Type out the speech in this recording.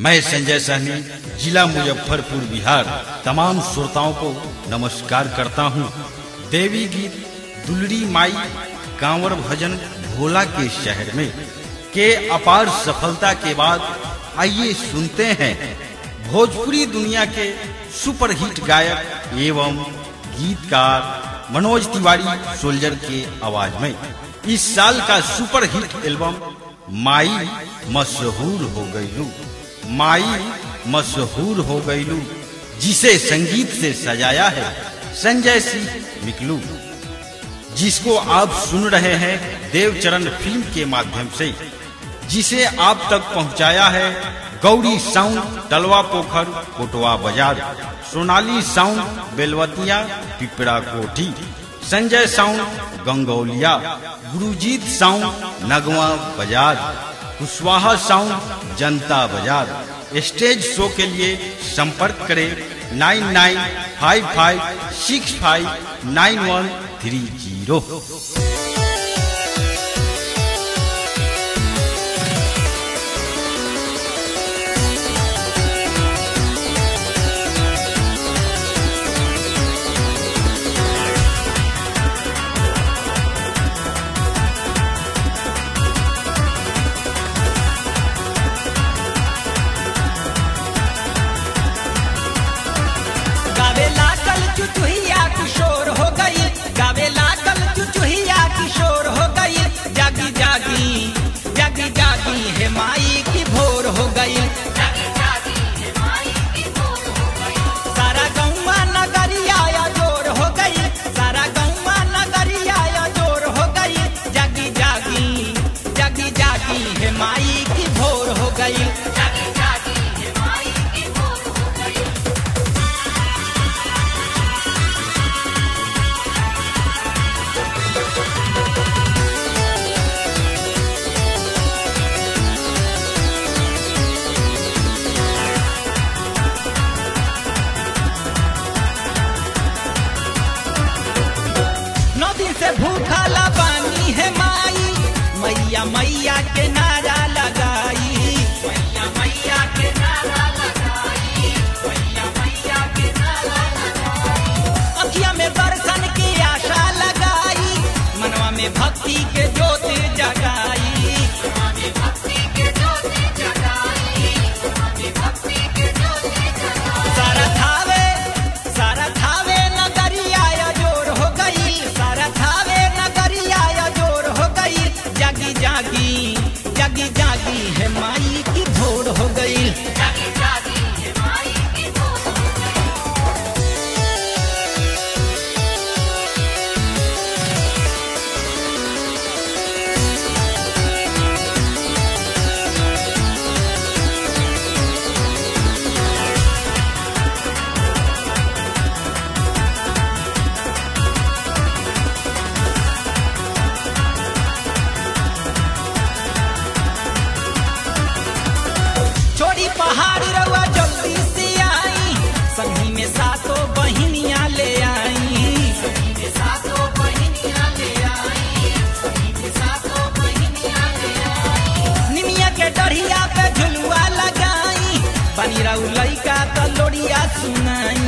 मैं संजय सहनी, जिला मुजफ्फरपुर, बिहार, तमाम श्रोताओं को नमस्कार करता हूँ। देवी गीत दुलड़ी माई कांवर भजन भोला के शहर में के अपार सफलता के बाद आइए सुनते हैं भोजपुरी दुनिया के सुपरहिट गायक एवं गीतकार मनोज तिवारी सोल्जर के आवाज में इस साल का सुपरहिट एल्बम माई मशहूर हो गईलू, माई मशहूर हो गईलू, जिसे संगीत से सजाया है संजय सिंह मिकलू, जिसको आप सुन रहे हैं देवचरण फिल्म के माध्यम से, जिसे आप तक पहुंचाया है गौरी साउंड तलवा पोखर कोटवा बाजार, Sonali sound Belwatia Pipra Kothi, Sanjay sound गंगौलिया, Gurjeet sound नगवा बाजार, कुशवाहा साउंड जनता बाजार। स्टेज शो के लिए संपर्क करें 9955659130। चुचुहिया किशोर हो गई, गावेला कल चुचुहिया किशोर हो गई, जागी जागी जागी जागी है माई की भोर हो गई, सारा गौवा नगरिया जोर हो गई, सारा गौवा नगरिया जोर हो गई, जागी जागी जागी जागी है माई की भोर हो गई। से भूखा पानी है माई, मैया मैया के नारा लगाई, मैया मैया के नारा लगाई, मैया मैया के नारा लगाई, अखिया में दर्शन की आशा लगाई, मनवा में भक्ति के ज्योति जगाई, मनवा में भक्ति के ज्योति जगाई, मनवा में भक्ति के ज्योति जगाई, सारा थावे नगरिया जोर हो गई, सारा थावे नगरिया जोर हो गई, जागी जागी जागी जागी है माई की भोर हो गई, जागी जागी है माई की भोर हो गई। पहाड़ रवा जल्दी से आई, संगी में सातों बहिनियां ले आई, संगी में सातों बहिनियां ले आई, संगी में सातों बहिनियां ले आई, निमिया के डढ़िया पे झुलुआ लगाई, बनी रहू लइका तो लोरिया सुनाई,